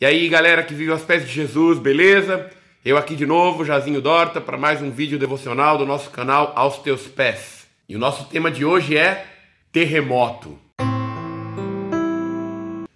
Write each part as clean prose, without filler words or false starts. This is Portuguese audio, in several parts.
E aí, galera que vive aos pés de Jesus, beleza? Eu aqui de novo, Jazinho Dorta, para mais um vídeo devocional do nosso canal Aos Teus Pés. E o nosso tema de hoje é terremoto.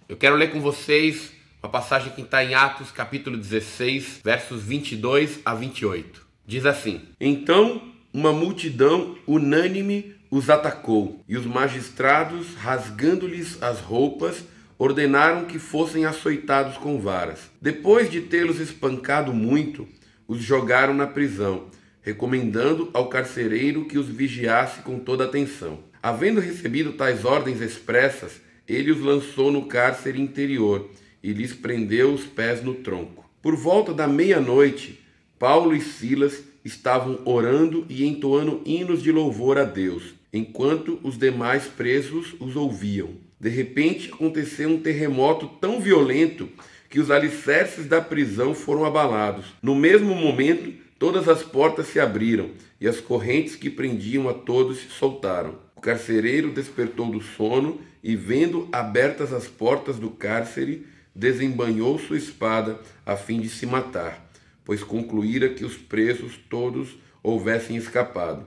Eu quero ler com vocês uma passagem que está em Atos, capítulo 16, versos 22 a 28. Diz assim: Então uma multidão unânime os atacou, e os magistrados, rasgando-lhes as roupas, ordenaram que fossem açoitados com varas. Depois de tê-los espancado muito, os jogaram na prisão, recomendando ao carcereiro que os vigiasse com toda atenção. Havendo recebido tais ordens expressas, ele os lançou no cárcere interior e lhes prendeu os pés no tronco. Por volta da meia-noite, Paulo e Silas estavam orando e entoando hinos de louvor a Deus, enquanto os demais presos os ouviam. De repente, aconteceu um terremoto tão violento que os alicerces da prisão foram abalados. No mesmo momento, todas as portas se abriram e as correntes que prendiam a todos se soltaram. O carcereiro despertou do sono e, vendo abertas as portas do cárcere, desembainhou sua espada a fim de se matar, pois concluíra que os presos todos houvessem escapado.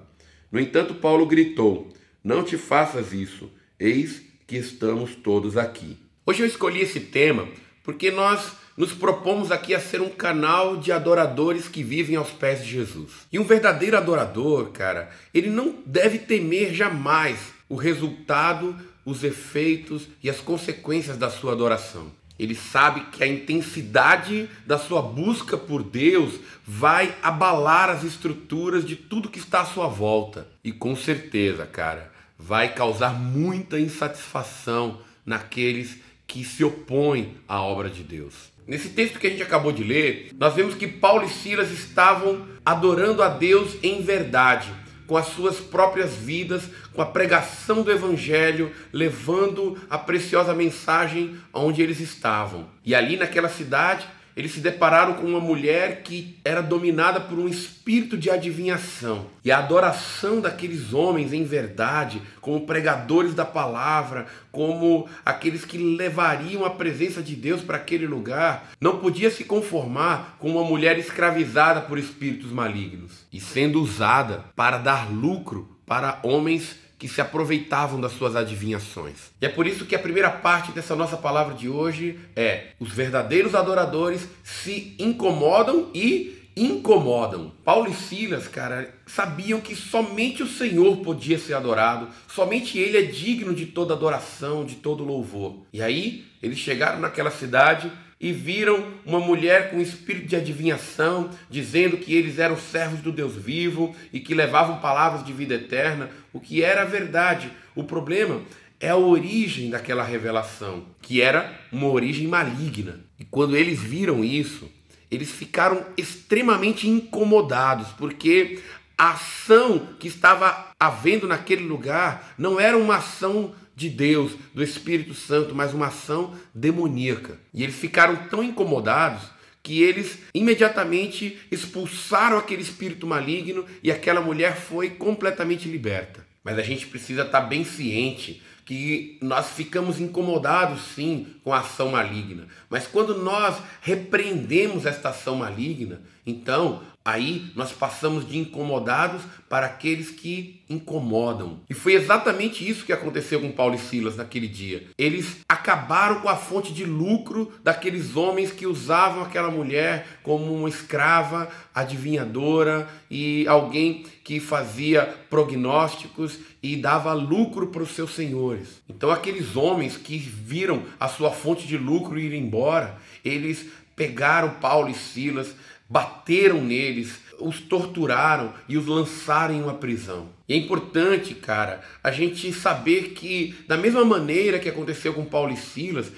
No entanto, Paulo gritou: Não te faças isso, eis que estamos todos aqui. Hoje eu escolhi esse tema porque nós nos propomos aqui a ser um canal de adoradores que vivem aos pés de Jesus. E um verdadeiro adorador, cara, ele não deve temer jamais o resultado, os efeitos e as consequências da sua adoração. Ele sabe que a intensidade da sua busca por Deus vai abalar as estruturas de tudo que está à sua volta. E com certeza, cara, vai causar muita insatisfação naqueles que se opõem à obra de Deus. Nesse texto que a gente acabou de ler, nós vemos que Paulo e Silas estavam adorando a Deus em verdade, com as suas próprias vidas, com a pregação do Evangelho, levando a preciosa mensagem aonde eles estavam. E ali naquela cidade, eles se depararam com uma mulher que era dominada por um espírito de adivinhação. E a adoração daqueles homens em verdade, como pregadores da palavra, como aqueles que levariam a presença de Deus para aquele lugar, não podia se conformar com uma mulher escravizada por espíritos malignos e sendo usada para dar lucro para homens que se aproveitavam das suas adivinhações. E é por isso que a primeira parte dessa nossa palavra de hoje é: os verdadeiros adoradores se incomodam e incomodam. Paulo e Silas, cara, sabiam que somente o Senhor podia ser adorado, somente Ele é digno de toda adoração, de todo louvor. E aí, eles chegaram naquela cidade e viram uma mulher com espírito de adivinhação, dizendo que eles eram servos do Deus vivo e que levavam palavras de vida eterna, o que era verdade. O problema é a origem daquela revelação, que era uma origem maligna. E quando eles viram isso, eles ficaram extremamente incomodados, porque a ação que estava havendo naquele lugar não era uma ação de Deus, do Espírito Santo, mas uma ação demoníaca. E eles ficaram tão incomodados que eles imediatamente expulsaram aquele espírito maligno e aquela mulher foi completamente liberta. Mas a gente precisa estar bem ciente que nós ficamos incomodados sim com a ação maligna, mas quando nós repreendemos esta ação maligna, então aí nós passamos de incomodados para aqueles que incomodam. E foi exatamente isso que aconteceu com Paulo e Silas naquele dia. Eles acabaram com a fonte de lucro daqueles homens que usavam aquela mulher como uma escrava, adivinhadora e alguém que fazia prognósticos e dava lucro para os seus senhores. Então aqueles homens que viram a sua fonte de lucro ir embora, eles pegaram Paulo e Silas, bateram neles, os torturaram e os lançaram em uma prisão. E é importante, cara, a gente saber que, da mesma maneira que aconteceu com Paulo e Silas,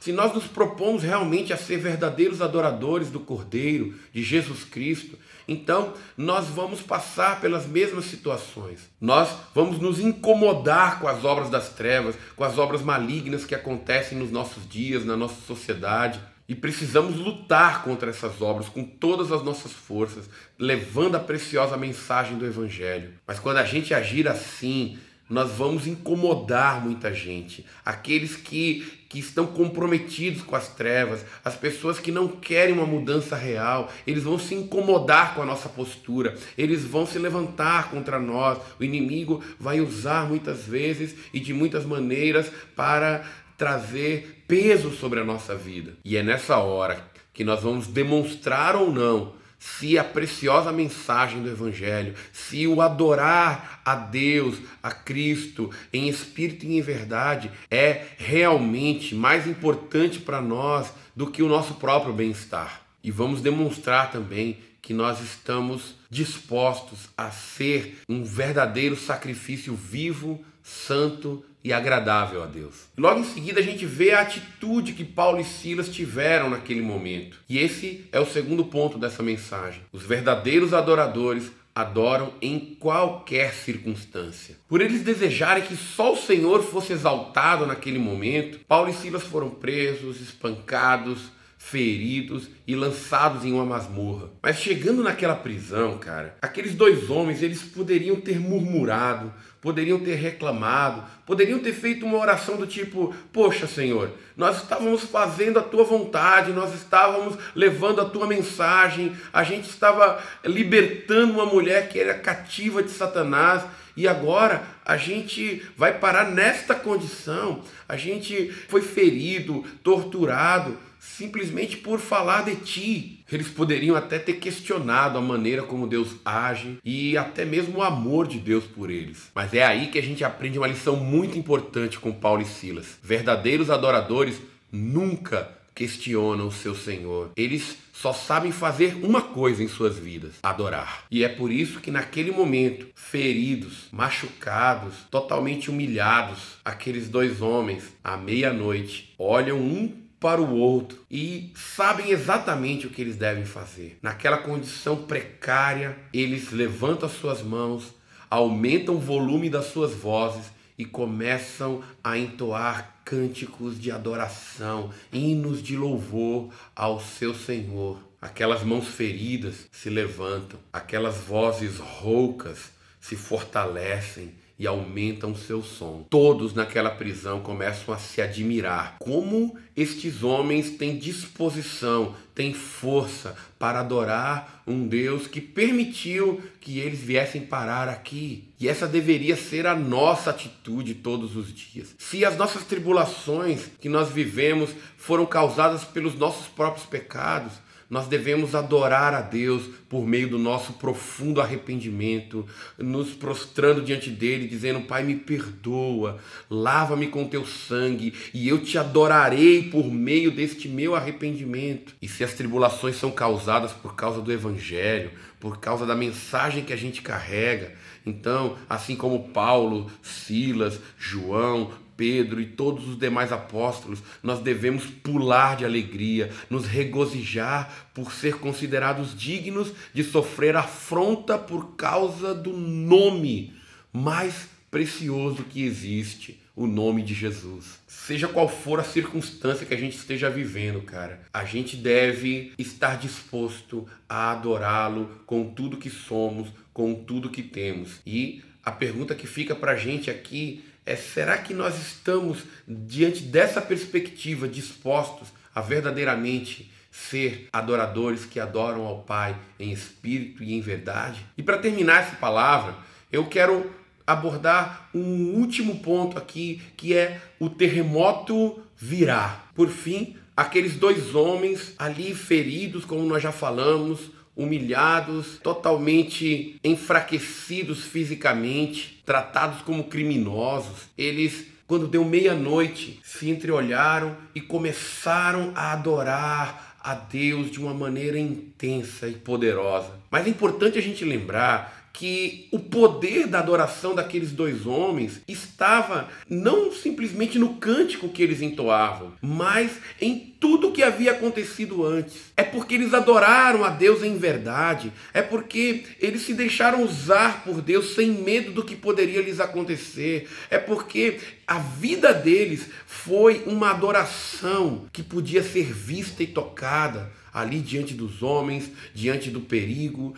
se nós nos propomos realmente a ser verdadeiros adoradores do Cordeiro, de Jesus Cristo, então nós vamos passar pelas mesmas situações. Nós vamos nos incomodar com as obras das trevas, com as obras malignas que acontecem nos nossos dias, na nossa sociedade. E precisamos lutar contra essas obras com todas as nossas forças, levando a preciosa mensagem do Evangelho. Mas quando a gente agir assim, nós vamos incomodar muita gente. Aqueles que estão comprometidos com as trevas, as pessoas que não querem uma mudança real, eles vão se incomodar com a nossa postura, eles vão se levantar contra nós. O inimigo vai usar muitas vezes e de muitas maneiras para trazer peso sobre a nossa vida. E é nessa hora que nós vamos demonstrar ou não se a preciosa mensagem do Evangelho, se o adorar a Deus, a Cristo, em espírito e em verdade, é realmente mais importante para nós do que o nosso próprio bem-estar. E vamos demonstrar também que nós estamos dispostos a ser um verdadeiro sacrifício vivo, santo e agradável a Deus. Logo em seguida a gente vê a atitude que Paulo e Silas tiveram naquele momento. E esse é o segundo ponto dessa mensagem. Os verdadeiros adoradores adoram em qualquer circunstância. Por eles desejarem que só o Senhor fosse exaltado naquele momento, Paulo e Silas foram presos, espancados, feridos e lançados em uma masmorra. Mas chegando naquela prisão, cara, aqueles dois homens, eles poderiam ter murmurado, poderiam ter reclamado, poderiam ter feito uma oração do tipo: poxa, Senhor, nós estávamos fazendo a tua vontade, nós estávamos levando a tua mensagem, a gente estava libertando uma mulher que era cativa de Satanás, e agora a gente vai parar nesta condição. A gente foi ferido, torturado, simplesmente por falar de ti. Eles poderiam até ter questionado a maneira como Deus age e até mesmo o amor de Deus por eles. Mas é aí que a gente aprende uma lição muito importante com Paulo e Silas. Verdadeiros adoradores nunca questionam o seu Senhor. Eles só sabem fazer uma coisa em suas vidas: adorar. E é por isso que naquele momento, feridos, machucados, totalmente humilhados, aqueles dois homens, à meia-noite, olham um para o outro e sabem exatamente o que eles devem fazer. Naquela condição precária, eles levantam as suas mãos, aumentam o volume das suas vozes e começam a entoar cânticos de adoração, hinos de louvor ao seu Senhor. Aquelas mãos feridas se levantam, aquelas vozes roucas se fortalecem e aumentam o seu som. Todos naquela prisão começam a se admirar. Como estes homens têm disposição, têm força para adorar um Deus que permitiu que eles viessem parar aqui. E essa deveria ser a nossa atitude todos os dias. Se as nossas tribulações que nós vivemos foram causadas pelos nossos próprios pecados, nós devemos adorar a Deus por meio do nosso profundo arrependimento, nos prostrando diante dele, dizendo: Pai, me perdoa, lava-me com teu sangue e eu te adorarei por meio deste meu arrependimento. E se as tribulações são causadas por causa do Evangelho, por causa da mensagem que a gente carrega, então, assim como Paulo, Silas, João, Pedro e todos os demais apóstolos, nós devemos pular de alegria, nos regozijar por ser considerados dignos de sofrer afronta por causa do nome mais precioso que existe, o nome de Jesus. Seja qual for a circunstância que a gente esteja vivendo, cara, a gente deve estar disposto a adorá-lo com tudo que somos, com tudo que temos. E a pergunta que fica pra gente aqui é: será que nós estamos, diante dessa perspectiva, dispostos a verdadeiramente ser adoradores que adoram ao Pai em espírito e em verdade? E para terminar essa palavra, eu quero abordar um último ponto aqui, que é: o terremoto virá. Por fim, aqueles dois homens ali feridos, como nós já falamos, humilhados, totalmente enfraquecidos fisicamente, tratados como criminosos, eles, quando deu meia-noite, se entreolharam e começaram a adorar a Deus de uma maneira intensa e poderosa. Mas é importante a gente lembrar que o poder da adoração daqueles dois homens estava não simplesmente no cântico que eles entoavam, mas em tudo que havia acontecido antes. É porque eles adoraram a Deus em verdade, é porque eles se deixaram usar por Deus sem medo do que poderia lhes acontecer, é porque a vida deles foi uma adoração que podia ser vista e tocada ali diante dos homens, diante do perigo,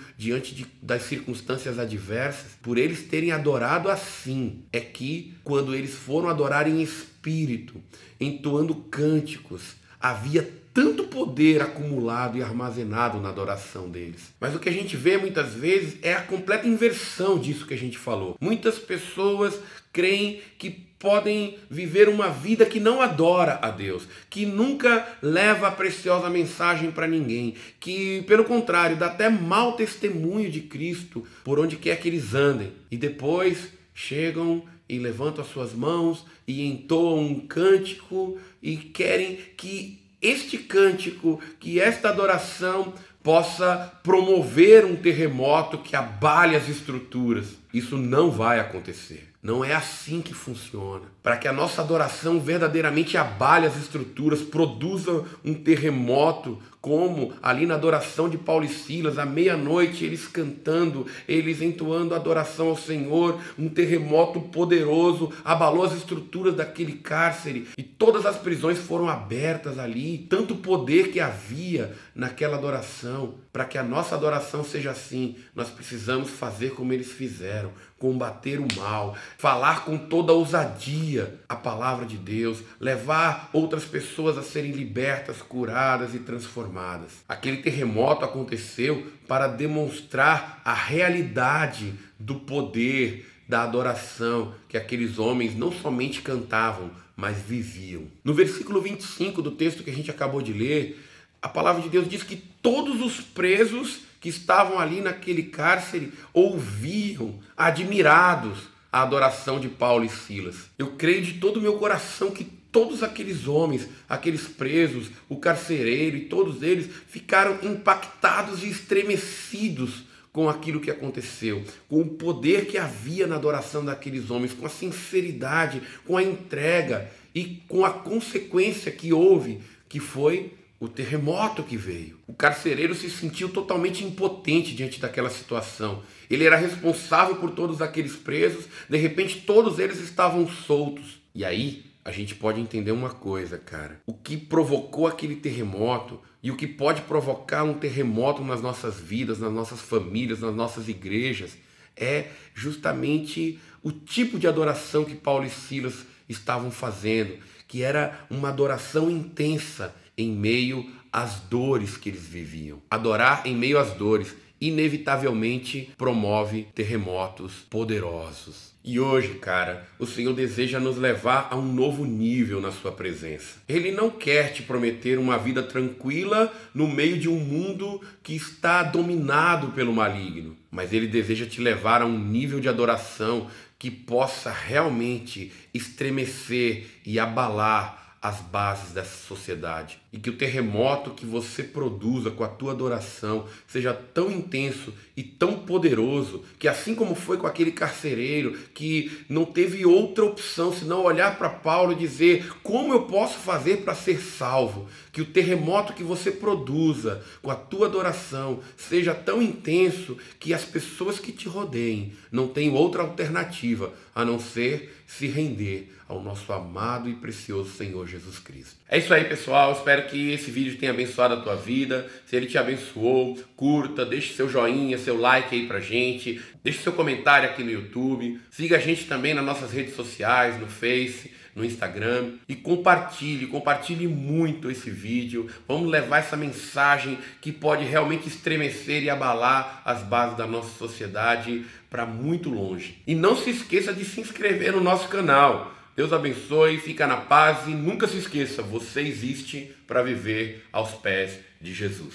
das circunstâncias adversas. Por eles terem adorado assim, é que quando eles foram adorar em espírito, entoando cânticos, havia tanto poder acumulado e armazenado na adoração deles. Mas o que a gente vê muitas vezes é a completa inversão disso que a gente falou. Muitas pessoas creem que podem viver uma vida que não adora a Deus, que nunca leva a preciosa mensagem para ninguém, que, pelo contrário, dá até mau testemunho de Cristo por onde quer que eles andem. E depois chegam e levantam as suas mãos e entoam um cântico e querem que este cântico, que esta adoração possa promover um terremoto que abale as estruturas. Isso não vai acontecer. Não é assim que funciona. Para que a nossa adoração verdadeiramente abale as estruturas, produza um terremoto, como ali na adoração de Paulo e Silas, à meia-noite, eles cantando, eles entoando adoração ao Senhor, um terremoto poderoso abalou as estruturas daquele cárcere e todas as prisões foram abertas ali, tanto poder que havia naquela adoração. Para que a nossa adoração seja assim, nós precisamos fazer como eles fizeram, combater o mal, falar com toda ousadia a palavra de Deus, levar outras pessoas a serem libertas, curadas e transformadas. Aquele terremoto aconteceu para demonstrar a realidade do poder da adoração que aqueles homens não somente cantavam, mas viviam. No versículo 25 do texto que a gente acabou de ler, a palavra de Deus diz que todos os presos que estavam ali naquele cárcere ouviam, admirados, a adoração de Paulo e Silas. Eu creio de todo o meu coração que todos aqueles homens, aqueles presos, o carcereiro e todos eles ficaram impactados e estremecidos com aquilo que aconteceu, com o poder que havia na adoração daqueles homens, com a sinceridade, com a entrega e com a consequência que houve, que foi o terremoto que veio. O carcereiro se sentiu totalmente impotente diante daquela situação. Ele era responsável por todos aqueles presos, de repente todos eles estavam soltos. E aí a gente pode entender uma coisa, cara. O que provocou aquele terremoto e o que pode provocar um terremoto nas nossas vidas, nas nossas famílias, nas nossas igrejas, é justamente o tipo de adoração que Paulo e Silas estavam fazendo, que era uma adoração intensa em meio às dores que eles viviam. Adorar em meio às dores inevitavelmente promove terremotos poderosos. E hoje, cara, o Senhor deseja nos levar a um novo nível na sua presença. Ele não quer te prometer uma vida tranquila no meio de um mundo que está dominado pelo maligno, mas ele deseja te levar a um nível de adoração que possa realmente estremecer e abalar as bases dessa sociedade. E que o terremoto que você produza com a tua adoração seja tão intenso e tão poderoso que, assim como foi com aquele carcereiro que não teve outra opção senão olhar para Paulo e dizer: como eu posso fazer para ser salvo? Que o terremoto que você produza com a tua adoração seja tão intenso que as pessoas que te rodeiem não tenham outra alternativa a não ser se render ao nosso amado e precioso Senhor Jesus Cristo. É isso aí, pessoal. Espero que esse vídeo tenha abençoado a tua vida. Se ele te abençoou, curta, deixe seu joinha, seu like aí pra gente. Deixe seu comentário aqui no YouTube. Siga a gente também nas nossas redes sociais, no Face, no Instagram. E compartilhe muito esse vídeo. Vamos levar essa mensagem que pode realmente estremecer e abalar as bases da nossa sociedade para muito longe. E não se esqueça de se inscrever no nosso canal. Deus abençoe, fica na paz e nunca se esqueça, você existe para viver aos pés de Jesus.